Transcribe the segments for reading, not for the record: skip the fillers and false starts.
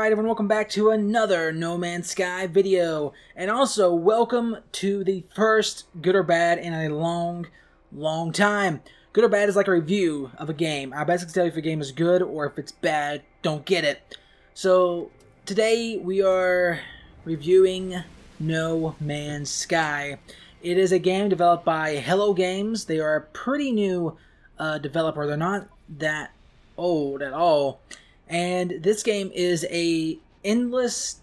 Alright everyone, welcome back to another No Man's Sky video. And also, welcome to the first Good or Bad in a long time. Good or Bad is like a review of a game. I basically tell you if a game is good or if it's bad, don't get it. So, today we are reviewing No Man's Sky. It is a game developed by Hello Games. They are a pretty new developer. They're not that old at all. And this game is a endless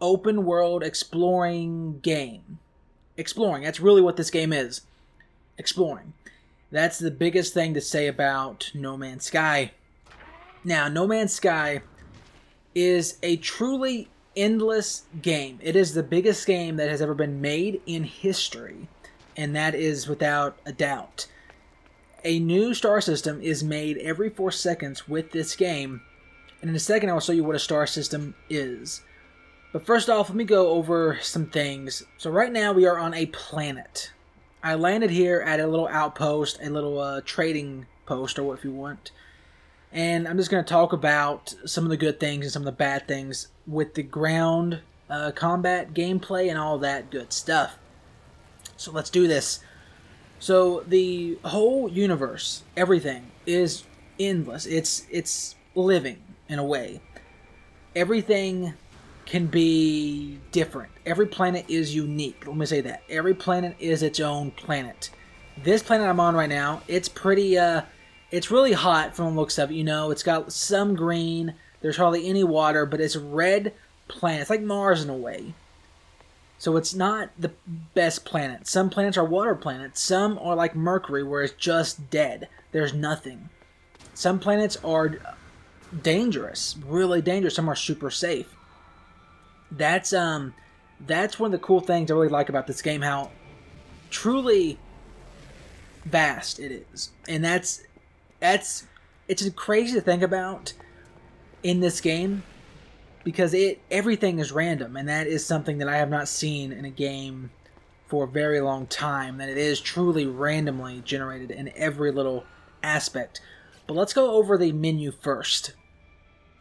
open world exploring game. Exploring, that's really what this game is. Exploring. That's the biggest thing to say about No Man's Sky. Now, No Man's Sky is a truly endless game. It is the biggest game that has ever been made in history. And that is without a doubt. A new star system is made every 4 seconds with this game, and in a second I will show you what a star system is. But first off, let me go over some things. So right now we are on a planet. I landed here at a little outpost, a little trading post, or what if you want. And I'm just going to talk about some of the good things and some of the bad things with the ground combat gameplay and all that good stuff. So let's do this. So the whole universe, everything, is endless. It's living in a way. Everything can be different. Every planet is unique. Let me say that. Every planet is its own planet. This planet I'm on right now, it's pretty, it's really hot from the looks of it, you know. It's got some green. There's hardly any water, but it's a red planet. It's like Mars in a way. So it's not the best planet. Some planets are water planets. Some are like Mercury, where it's just dead. There's nothing. Some planets are dangerous, really dangerous. Some are super safe. That's one of the cool things I really like about this game, how truly vast it is. And it's crazy to think about in this game, because everything is random, and that is something that I have not seen in a game for a very long time, that it is truly randomly generated in every little aspect. But let's go over the menu first.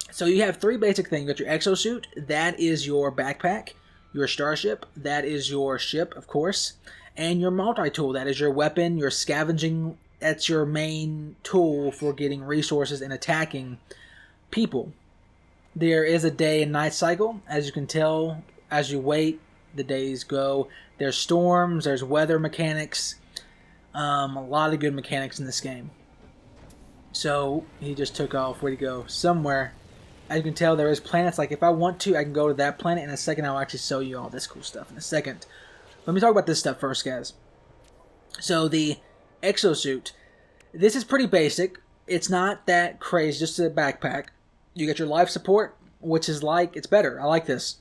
So you have 3 basic things. You got your exosuit, that is your backpack, your starship, that is your ship, of course, and your multi-tool, that is your weapon, your scavenging, that's your main tool for getting resources and attacking people. There is a day and night cycle. As you can tell, as you wait, the days go. There's storms, there's weather mechanics, a lot of good mechanics in this game. So, he just took off. Where'd he go? Somewhere. As you can tell, there is planets. Like, if I want to, I can go to that planet. In a second, I'll actually show you all this cool stuff in a second. Let me talk about this stuff first, guys. So, the exosuit. This is pretty basic. It's not that crazy, just a backpack. You get your life support, which is like, it's better. I like this.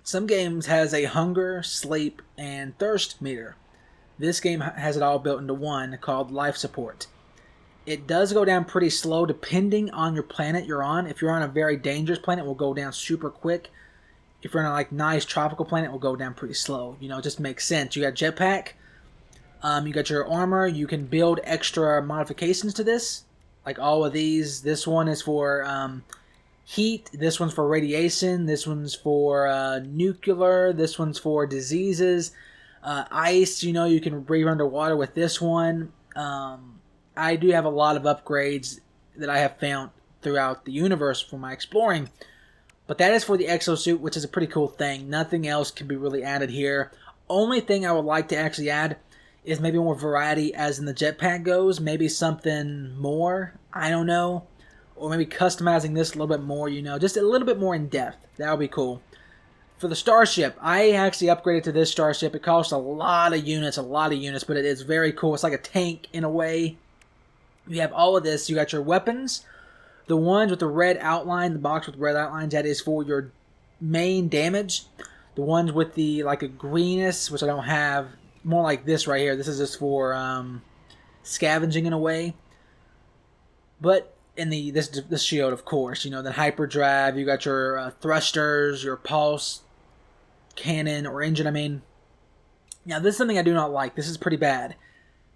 Some games has a hunger, sleep, and thirst meter. This game has it all built into one called life support. It does go down pretty slow depending on your planet you're on. If you're on a very dangerous planet, it will go down super quick. If you're on a nice tropical planet, it will go down pretty slow. You know, it just makes sense. You got jetpack. You got your armor. You can build extra modifications to this. Like all of these. This one is for heat. This one's for radiation. This one's for nuclear. This one's for diseases. Ice, you know, you can breathe underwater with this one. I do have a lot of upgrades that I have found throughout the universe for my exploring. But that is for the exosuit, which is a pretty cool thing. Nothing else can be really added here. Only thing I would like to actually add is maybe more variety as in the jetpack goes. Maybe something more, I don't know. Or maybe customizing this a little bit more, you know. Just a little bit more in depth. That would be cool. For the starship, I actually upgraded to this starship. It costs a lot of units, but it is very cool. It's like a tank in a way. You have all of this. You got your weapons. The ones with the red outline, the box with red outlines, that is for your main damage. The ones with the, like a greenness, which I don't have, more like this right here. This is just for scavenging in a way. But in this shield, of course, you know, the hyperdrive, you got your thrusters, your pulse cannon or engine, I mean. Now, this is something I do not like. This is pretty bad.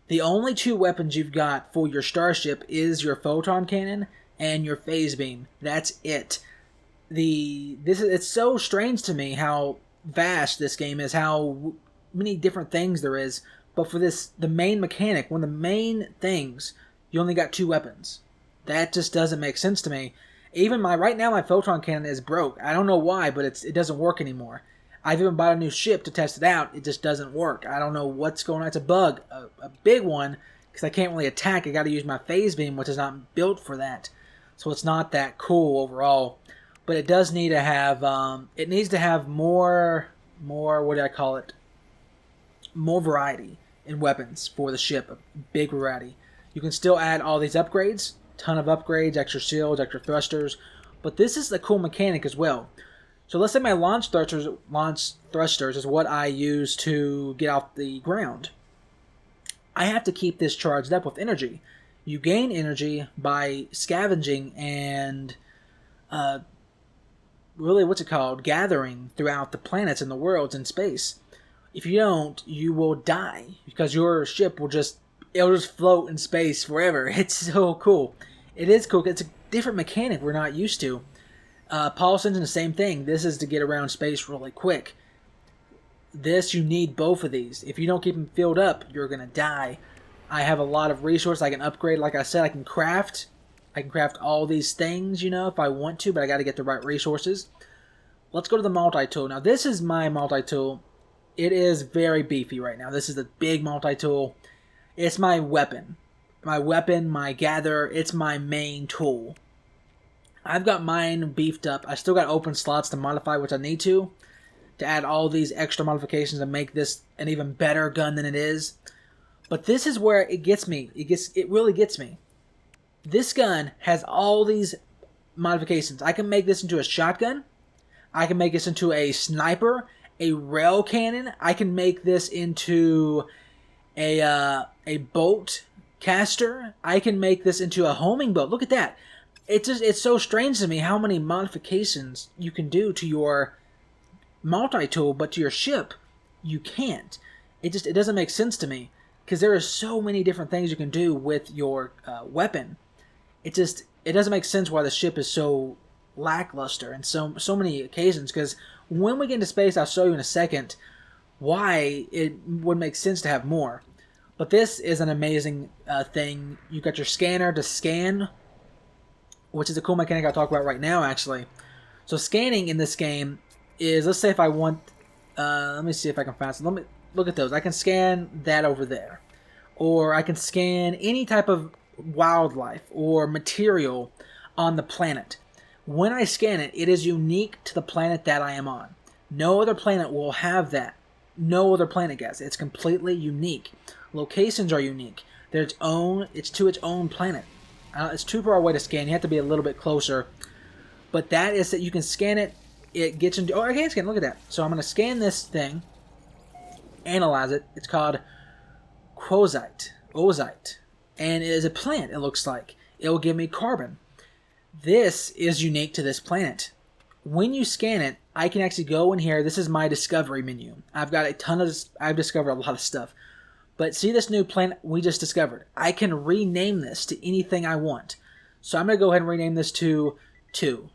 The only 2 weapons you've got for your starship is your photon cannon and your phase beam. That's it. it's so strange to me how vast this game is, how many different things there is. But for the main mechanic, one of the main things, you only got 2 weapons. That just doesn't make sense to me. Even right now my photon cannon is broke. I don't know why, but it doesn't work anymore. I've even bought a new ship to test it out. It just doesn't work. I don't know what's going on. It's a bug, a big one, because I can't really attack. I got to use my phase beam, which is not built for that. So it's not that cool overall. But it does need to have, it needs to have more, what do I call it? More variety in weapons for the ship. A big variety. You can still add all these upgrades. Ton of upgrades, extra shields, extra thrusters. But this is a cool mechanic as well. So let's say my launch thrusters is what I use to get off the ground. I have to keep this charged up with energy. You gain energy by scavenging and really, gathering throughout the planets and the worlds in space. If you don't, you will die because your ship will just float in space forever. It's so cool. It is cool. It's a different mechanic we're not used to. Pulse engine, the same thing. This is to get around space really quick. This, you need both of these. If you don't keep them filled up, you're going to die. I have a lot of resources I can upgrade. Like I said, I can craft all these things, if I want to, but I got to get the right resources. Let's go to the multi-tool. Now, this is my multi-tool. It is very beefy right now. This is the big multi-tool. It's my weapon. My gather, it's my main tool. I've got mine beefed up. I still got open slots to modify, which I need to add all these extra modifications and make this an even better gun than it is. But this is where it gets me. It really gets me. This gun has all these modifications. I can make this into a shotgun. I can make this into a sniper, a rail cannon. I can make this into a bolt caster. I can make this into a homing boat. Look at that. It's so strange to me how many modifications you can do to your multi-tool, but to your ship, you can't. It doesn't make sense to me because there are so many different things you can do with your weapon. It doesn't make sense why the ship is so lackluster in so many occasions, because when we get into space, I'll show you in a second why it would make sense to have more. But this is an amazing thing. You got your scanner to scan, which is a cool mechanic I'll talk about right now, actually. So scanning in this game is, let's say if I want, let me see if I can find some. Let me look at those. I can scan that over there. Or I can scan any type of wildlife or material on the planet. When I scan it, it is unique to the planet that I am on. No other planet will have that. No other planet, guys. It's completely unique. Locations are unique. It's to its own planet. It's too far away to scan. You have to be a little bit closer. But that is that you can scan it. It gets into... Oh, I can scan. Look at that. So I'm going to scan this thing. Analyze it. It's called Ozite. And it is a plant, it looks like. It will give me carbon. This is unique to this planet. When you scan it, I can actually go in here. This is my discovery menu. I've discovered a lot of stuff. But see this new planet we just discovered? I can rename this to anything I want. So I'm going to go ahead and rename this to 2.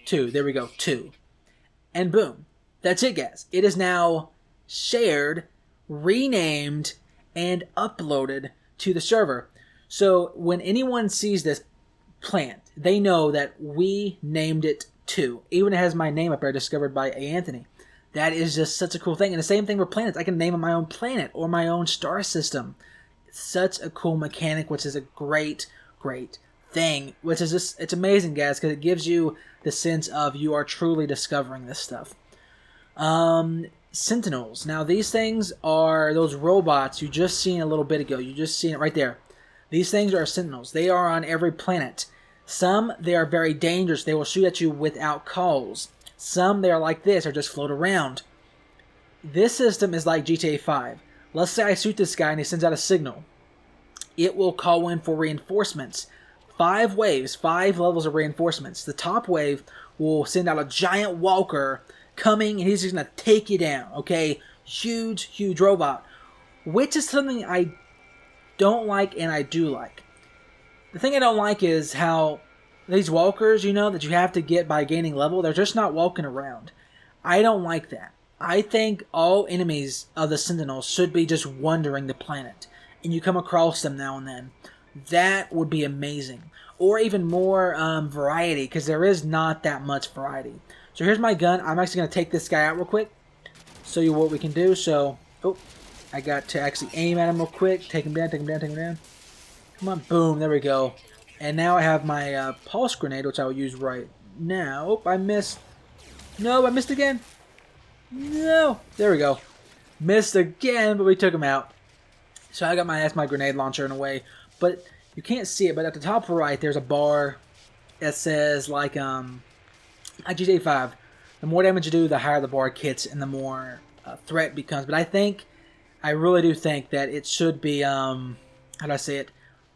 2. There we go. 2. And boom. That's it, guys. It is now shared, renamed, and uploaded to the server. So when anyone sees this plant, they know that we named it 2. Even it has my name up there, discovered by A. Anthony. That is just such a cool thing. And the same thing with planets. I can name my own planet or my own star system. It's such a cool mechanic, which is a great, great thing. Which is just, it's amazing, guys, because it gives you the sense of you are truly discovering this stuff. Sentinels. Now, these things are those robots you just seen a little bit ago. You just seen it right there. These things are sentinels. They are on every planet. Some, they are very dangerous. They will shoot at you without calls. Some, they are like this, or just float around. This system is like GTA 5. Let's say I shoot this guy and he sends out a signal. It will call in for reinforcements. 5 waves, 5 levels of reinforcements. The top wave will send out a giant walker coming, and he's just going to take you down, okay? Huge, huge robot. Which is something I don't like and I do like. The thing I don't like is how these walkers, you know, that you have to get by gaining level, they're just not walking around. I don't like that. I think all enemies of the Sentinels should be just wandering the planet, and you come across them now and then. That would be amazing. Or even more variety, because there is not that much variety. So here's my gun. I'm actually going to take this guy out real quick, show you what we can do. So, oh, I got to actually aim at him real quick. Take him down, take him down, take him down. Come on, boom, there we go. And now I have my pulse grenade, which I will use right now. Oh, I missed. No, I missed again. No, there we go. Missed again, but we took him out. So I got my grenade launcher in a way, but you can't see it. But at the top right, there's a bar that says like GTA 5. The more damage you do, the higher the bar gets, and the more threat becomes. But I really do think that it should be how do I say it?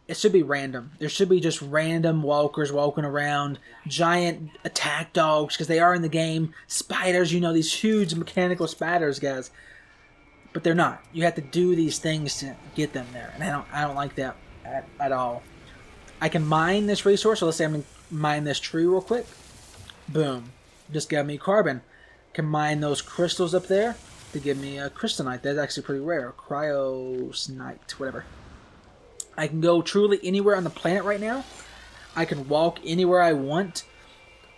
It should be random. There should be just random walkers walking around, giant attack dogs, because they are in the game. Spiders, you know, these huge mechanical spiders, guys. But they're not. You have to do these things to get them there, and I don't like that at all. I can mine this resource, so let's say I'm going to mine this tree real quick. Boom. Just got me carbon. Can mine those crystals up there to give me a crystalite. That's actually pretty rare. Cryosnite, whatever. I can go truly anywhere on the planet right now. I can walk anywhere I want.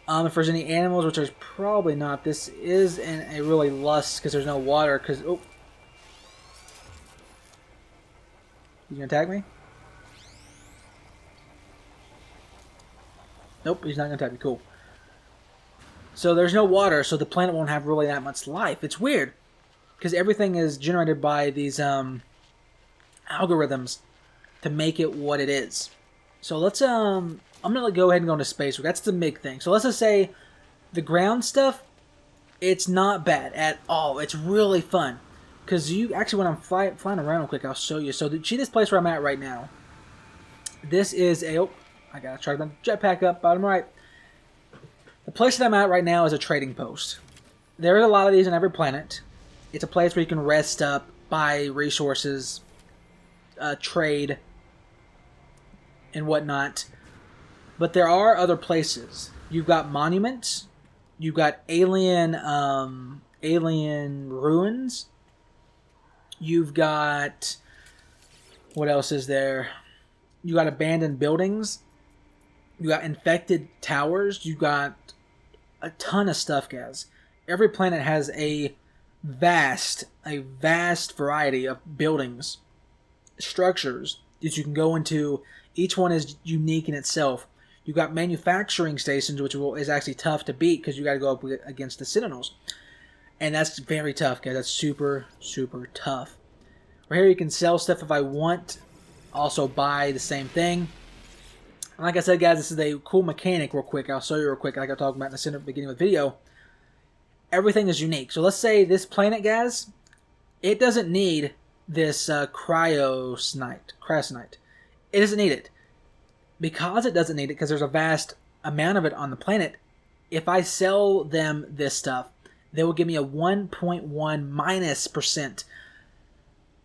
If there's any animals, which there's probably not. This is a really lust because there's no water. Because oh, he's gonna attack me? Nope, he's not gonna attack me. Cool. So there's no water, so the planet won't have really that much life. It's weird because everything is generated by these algorithms to make it what it is. So let's I'm gonna go ahead and go into space. That's the big thing. So let's just say the ground stuff, it's not bad at all. It's really fun because you actually, when I'm flying around real quick, I'll show you. So see this place where I'm at right now. This is a I gotta charge my jetpack up bottom right. The place that I'm at right now is a trading post. There are a lot of these on every planet. It's a place where you can rest up, buy resources, trade, and whatnot. But there are other places. You've got monuments. You've got alien ruins. You've got, what else is there? You got abandoned buildings. You got infected towers. You got a ton of stuff, guys. Every planet has a vast variety of buildings, structures that you can go into. Each one is unique in itself. You got manufacturing stations, which is actually tough to beat because you got to go up against the Sentinels, and that's very tough, guys. That's super tough. Right here, you can sell stuff if I want. Also buy the same thing. And like I said, guys, this is a cool mechanic. Real quick, I'll show you real quick. Like I talked about in the center beginning of the video. Everything is unique. So let's say this planet, guys, it doesn't need this cryosnite. It doesn't need it. Because it doesn't need it, because there's a vast amount of it on the planet, if I sell them this stuff, they will give me a 1.1 minus %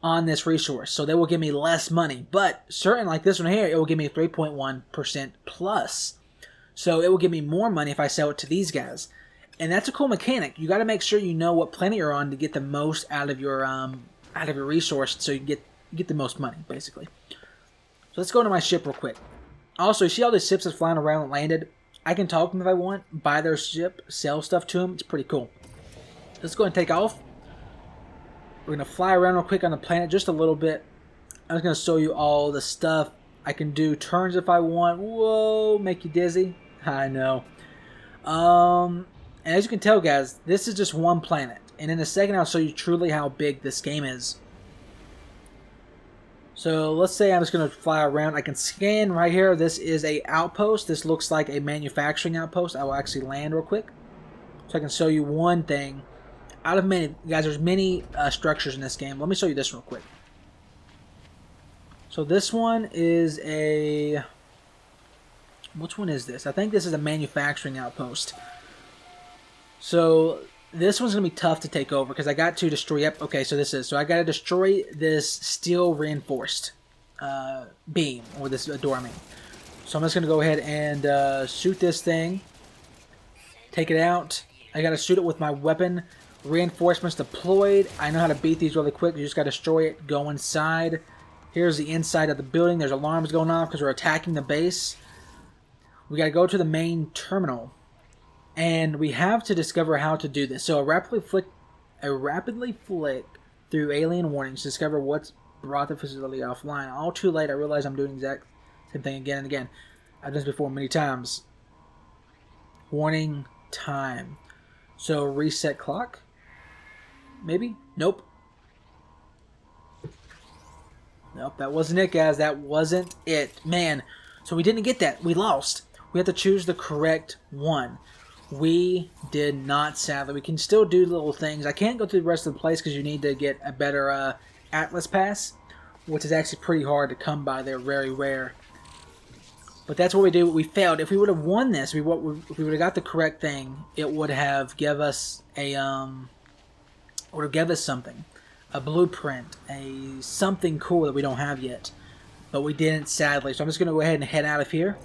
on this resource. So they will give me less money. But certain, like this one here, it will give me 3.1% plus. So it will give me more money if I sell it to these guys. And that's a cool mechanic. You got to make sure you know what planet you're on to get the most out of your resource, so you get the most money, basically. So let's go into my ship real quick. Also, you see all these ships that's flying around and landed? I can talk to them if I want, buy their ship, sell stuff to them. It's pretty cool. Let's go and take off. We're going to fly around real quick on the planet just a little bit. I'm just going to show you all the stuff. I can do turns if I want. Whoa, make you dizzy. I know. And as you can tell, guys, this is just one planet. And in a second, I'll show you truly how big this game is. So let's say I'm just going to fly around. I can scan right here. This is a outpost. This looks like a manufacturing outpost. I will actually land real quick, so I can show you one thing. Out of many, guys, there's many structures in this game. Let me show you this real quick. So this one is a... Which one is this? I think this is a manufacturing outpost. So this one's going to be tough to take over because I got to destroy... Yep, okay, so this is... So I got to destroy this steel reinforced beam, or this door, I mean. So I'm just going to go ahead and shoot this thing. Take it out. I got to shoot it with my weapon. Reinforcements deployed. I know how to beat these really quick. You just got to destroy it. Go inside. Here's the inside of the building. There's alarms going off because we're attacking the base. We got to go to the main terminal. And we have to discover how to do this. So I rapidly flick through alien warnings to discover what's brought the facility offline. All too late, I realize I'm doing the exact same thing again and again. I've done this before many times. Warning time. So reset clock? Maybe? Nope. Nope, that wasn't it, guys. That wasn't it. Man, so we didn't get that. We lost. We have to choose the correct one. We did not, sadly. We can still do little things. I can't go through the rest of the place because you need to get a better Atlas Pass, which is actually pretty hard to come by. They're very rare. But that's what we do. We failed. If we would have won this, if we would have got the correct thing, it would have give us something, a blueprint, something cool that we don't have yet. But we didn't, sadly. So I'm just going to go ahead and head out of here.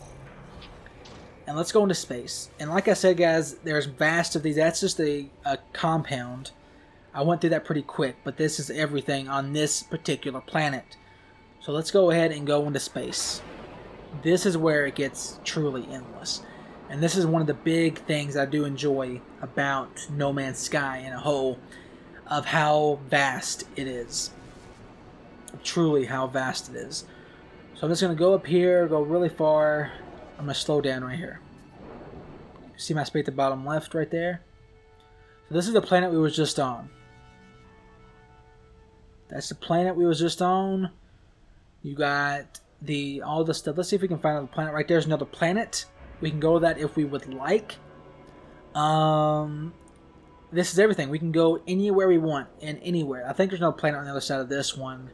And let's go into space. And like I said, guys, there's vast of these. That's just a compound. I went through that pretty quick, but this is everything on this particular planet. So let's go ahead and go into space. This is where it gets truly endless. And this is one of the big things I do enjoy about No Man's Sky in a whole, of how vast it is. Truly how vast it is. So I'm just going to go up here, go really far. I'm going to slow down right here. See my space at the bottom left right there? So this is the planet we was just on. That's the planet we was just on. You got all the stuff. Let's see if we can find another planet. Right there's another planet. We can go to that if we would like. This is everything. We can go anywhere we want and anywhere. I think there's no planet on the other side of this one,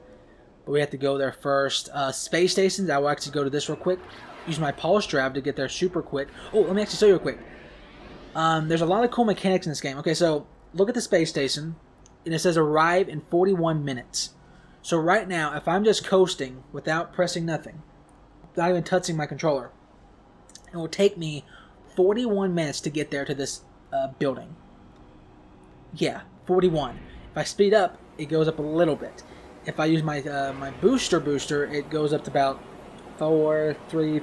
but we have to go there first. Space stations. I will actually go to this real quick. Use my pulse drive to get there super quick. Oh, let me actually show you real quick. There's a lot of cool mechanics in this game. Okay, so look at the space station, and it says arrive in 41 minutes. So right now, if I'm just coasting without pressing nothing, not even touching my controller, it will take me 41 minutes to get there to this building. Yeah, 41. If I speed up, it goes up a little bit. If I use my my booster, it goes up to about 3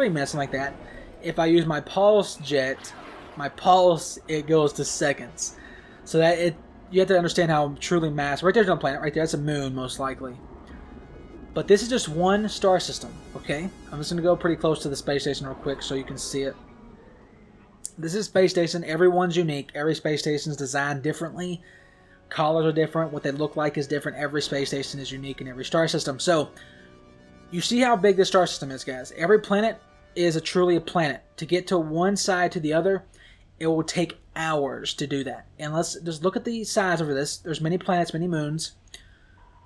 minutes, something like that. If I use my pulse jet, it goes to seconds. So that you have to understand how truly massive. Right there's no planet. Right there, that's a moon, most likely. But this is just one star system, okay? I'm just going to go pretty close to the space station real quick so you can see it. This is a space station. Everyone's unique. Every space station is designed differently. Colors are different. What they look like is different. Every space station is unique in every star system. So, you see how big this star system is, guys. Every planet is truly a planet. To get to one side to the other, it will take hours to do that. And let's just look at the size over this. There's many planets, many moons.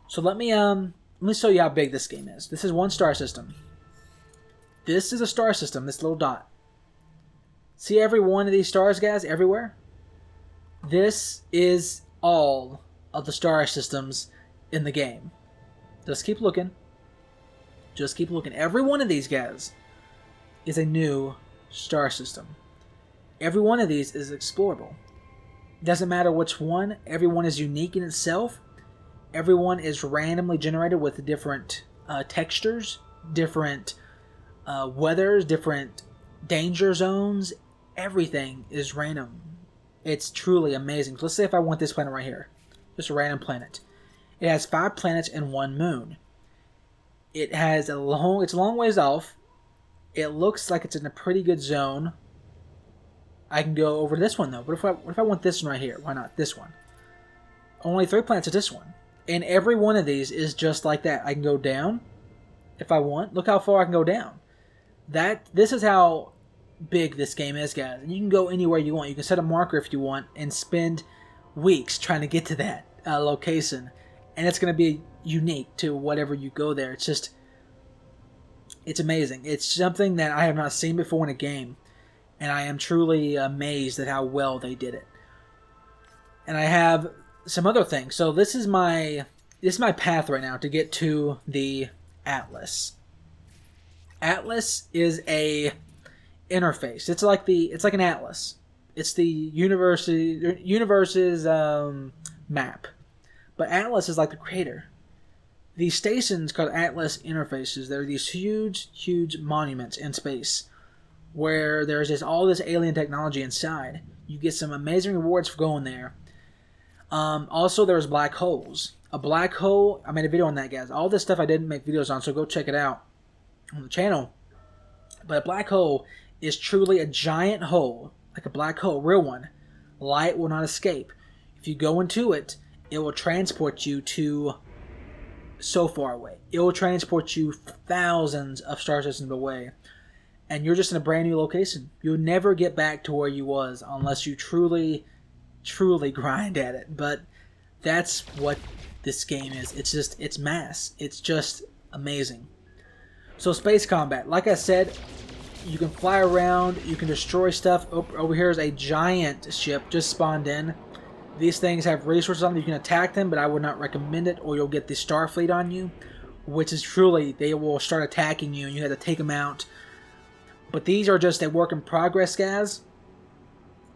So let me show you how big this game is. This is one star system. This is a star system, this little dot. See every one of these stars, guys, everywhere? This is all of the star systems in the game. Just keep looking. Just keep looking. Every one of these, guys, is a new star system. Every one of these is explorable. Doesn't matter which one. Every one is unique in itself. Every one is randomly generated with different textures, different weathers, different danger zones. Everything is random. It's truly amazing. So let's say if I want this planet right here. Just a random planet. It has 5 planets and 1 moon. It's a long ways off. It looks like it's in a pretty good zone. I can go over to this one, though. What if I want this one right here? Why not this one? Only 3 planets at this one. And every one of these is just like that. I can go down if I want. Look how far I can go down. This is how big this game is, guys. And you can go anywhere you want. You can set a marker if you want and spend weeks trying to get to that location. And it's going to be unique to whatever you go there. It's amazing. It's something that I have not seen before in a game. And I am truly amazed at how well they did it. And I have some other things. So this is my path right now to get to the Atlas. Atlas is a interface. It's like an atlas. It's the universe's map. But Atlas is like the creator. These stations called Atlas interfaces, they're these huge, huge monuments in space where there's just all this alien technology inside. You get some amazing rewards for going there. Also, there's black holes. A black hole, I made a video on that, guys. All this stuff I didn't make videos on, so go check it out on the channel. But a black hole is truly a giant hole, like a black hole, a real one. Light will not escape. If you go into it, it will transport you to so far away. It will transport you thousands of star systems away. And you're just in a brand new location. You'll never get back to where you was unless you truly, truly grind at it. But that's what this game is. It's mass. It's just amazing. So space combat. Like I said, you can fly around. You can destroy stuff. Over here is a giant ship just spawned in. These things have resources on them. You can attack them, but I would not recommend it, or you'll get the Starfleet on you, which is truly, they will start attacking you, and you have to take them out. But these are just a work in progress, guys.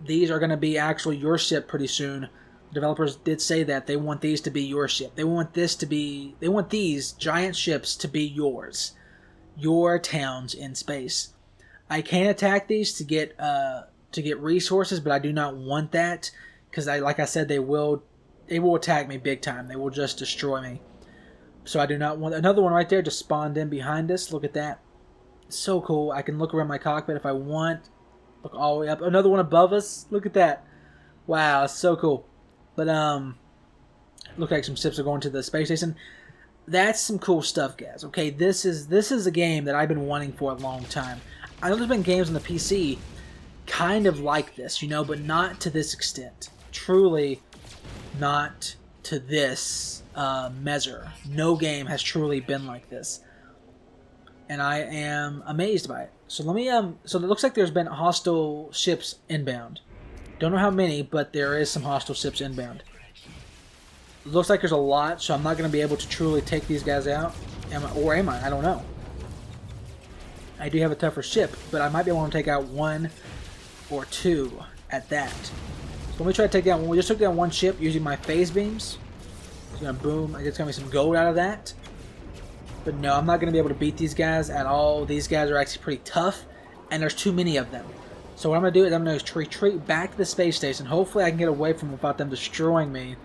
These are going to be actually your ship pretty soon. Developers did say that. They want these to be your ship. They want these giant ships to be yours. Your towns in space. I can attack these to get resources, but I do not want that. Because, like I said, they will attack me big time. They will just destroy me. So I do not want... Another one right there just spawned in behind us. Look at that. It's so cool. I can look around my cockpit if I want. Look all the way up. Another one above us. Look at that. Wow, it's so cool. But, look like some ships are going to the space station. That's some cool stuff, guys. Okay, this is a game that I've been wanting for a long time. I know there's been games on the PC kind of like this, you know, but not to this extent. Truly not to this measure. No game has truly been like this. And I am amazed by it. So let me so it looks like there's been hostile ships inbound. Don't know how many, but there is some hostile ships inbound. It looks like there's a lot, so I'm not going to be able to truly take these guys out. Am I? I don't know. I do have a tougher ship, but I might be able to take out one or two at that. So let me try to take down one. We just took down one ship using my phase beams. It's going to boom. I guess it's going to be some gold out of that. But no, I'm not going to be able to beat these guys at all. These guys are actually pretty tough, and there's too many of them. So what I'm going to do is I'm going to retreat back to the space station. Hopefully I can get away from them without them destroying me.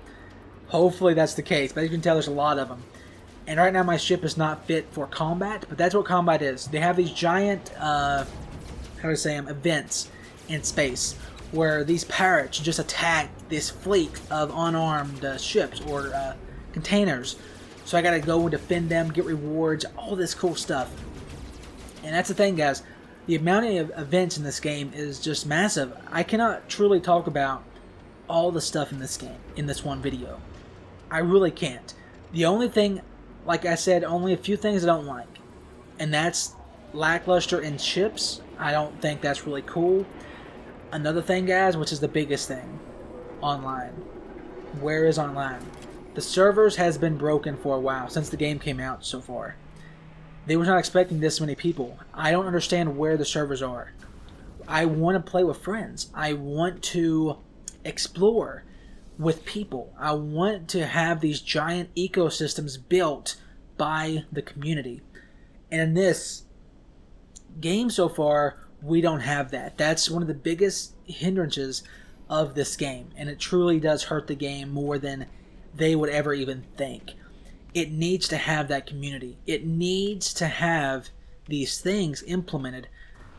Hopefully that's the case. But as you can tell, there's a lot of them. And right now my ship is not fit for combat, but that's what combat is. They have these giant, how do I say them, events in space where these pirates just attack this fleet of unarmed ships or containers. So I gotta go and defend them, get rewards, all this cool stuff. And that's the thing, guys. The amount of events in this game is just massive. I cannot truly talk about all the stuff in this game in this one video. I really can't. The only thing, like I said, only a few things I don't like. And that's lackluster in ships. I don't think that's really cool. Another thing, guys, which is the biggest thing. Online. Where is online? The servers has been broken for a while, since the game came out so far. They were not expecting this many people. I don't understand where the servers are. I want to play with friends. I want to explore with people. I want to have these giant ecosystems built by the community. And in this game so far, we don't have that. That's one of the biggest hindrances of this game. And it truly does hurt the game more than they would ever even think. It needs to have that community. It needs to have these things implemented,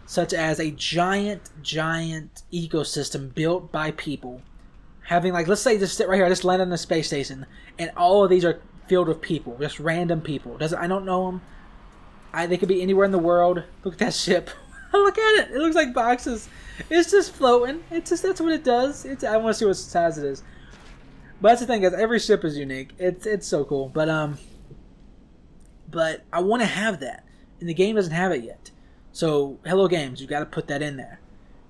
such as a giant ecosystem built by people. Having, like, let's say just sit right here, I just landed on a space station, and all of these are filled with people, just random people. I don't know them. They could be anywhere in the world. Look at that ship. Look at it. It looks like boxes. It's just floating. That's what it does. I want to see what size it is. But that's the thing, guys. Every ship is unique. It's so cool. But I want to have that, and the game doesn't have it yet. So Hello Games, you got to put that in there.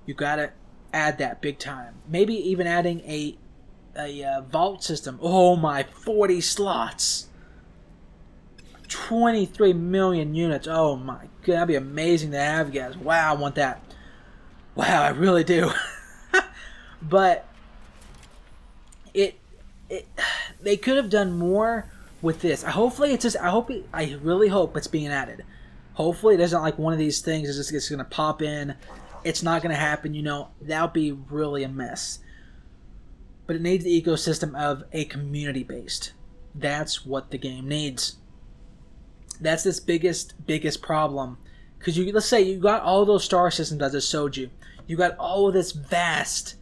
You got to add that big time. Maybe even adding a vault system. Oh my, 40 slots. 23 million units. Oh my god, that'd be amazing to have, guys. Wow, I want that. Wow, I really do. But they could have done more with this. I really hope it's being added. Hopefully it isn't like one of these things is just going to pop in. It's not going to happen, you know. That would be really a mess. But it needs the ecosystem of a community based. That's what the game needs. That's this biggest problem. Because let's say you got all those star systems I just showed you. You got all of this vast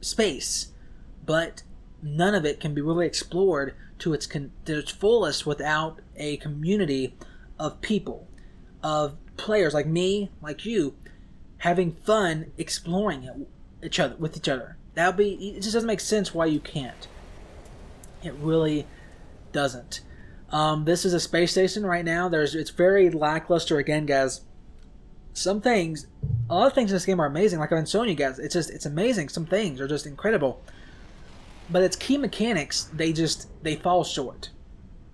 space. But none of it can be really explored to its fullest without a community of people, of players like me, like you, having fun exploring with each other. It just doesn't make sense why you can't. It really doesn't. This is a space station right now. It's very lackluster again, guys. A lot of things in this game are amazing. Like I've been showing you guys, it's amazing. Some things are just incredible. But its key mechanics, they fall short.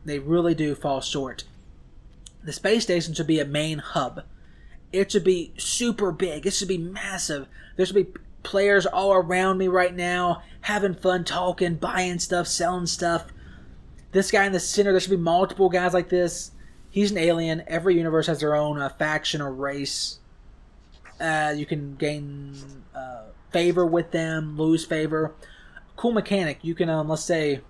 They really do fall short. The space station should be a main hub. It should be super big. It should be massive. There should be players all around me right now, having fun, talking, buying stuff, selling stuff. This guy in the center, there should be multiple guys like this. He's an alien. Every universe has their own faction or race. You can gain favor with them, lose favor. Cool mechanic. You can let's say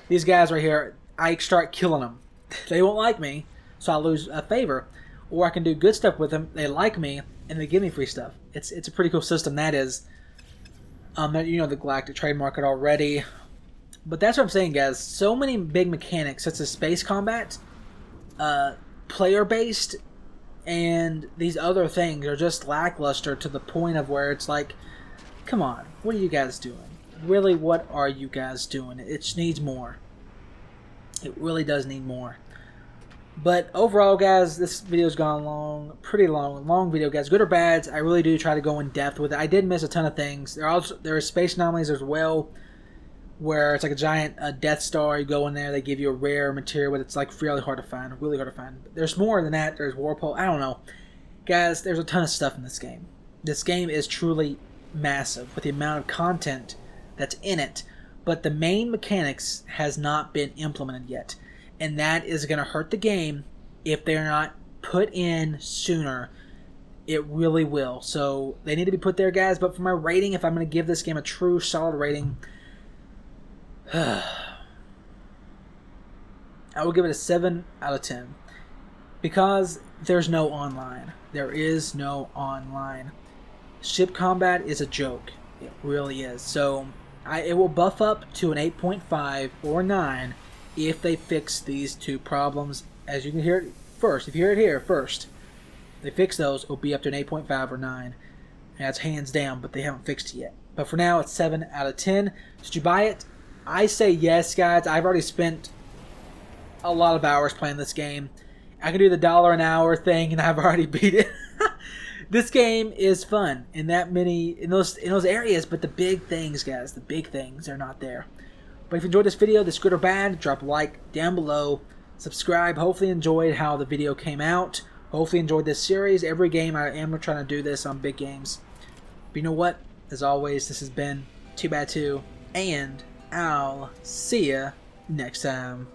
these guys right here, I start killing them. They won't like me, so I lose a favor. Or I can do good stuff with them. They like me, and they give me free stuff. It's a pretty cool system, that is. You know the Galactic Trade Market already. But that's what I'm saying, guys. So many big mechanics, such as space combat, player-based, and these other things are just lackluster to the point of where it's like, come on, what are you guys doing? Really, what are you guys doing? It just needs more. It really does need more. But overall, guys, this video's gone long, pretty long video, guys. Good or bad, I really do try to go in depth with it. I did miss a ton of things. There are space anomalies as well, where it's like a giant Death Star. You go in there, they give you a rare material, but it's like really hard to find. But there's more than that. There's Warpole. I don't know, guys. There's a ton of stuff in this game. This game is truly massive with the amount of content that's in it. But the main mechanics has not been implemented yet. And that is going to hurt the game if they're not put in sooner. It really will. So they need to be put there, guys. But for my rating, if I'm going to give this game a true solid rating, I will give it a 7 out of 10. Because there's no online. There is no online. Ship combat is a joke. It really is. So it will buff up to an 8.5 or 9 if they fix these two problems. As you can hear it first. If you hear it here first, they fix those, it'll be up to an 8.5 or 9. And that's hands down, but they haven't fixed it yet. But for now, it's 7 out of 10. Should you buy it? I say yes, guys. I've already spent a lot of hours playing this game. I can do the $1 an hour thing, and I've already beat it. This game is fun in those areas, but the big things, guys, the big things are not there. But if you enjoyed this video, this good or bad, drop a like down below. Subscribe. Hopefully enjoyed how the video came out. Hopefully enjoyed this series. Every game I am trying to do this on big games. But you know what? As always, this has been Too Bad 2, and I'll see ya next time.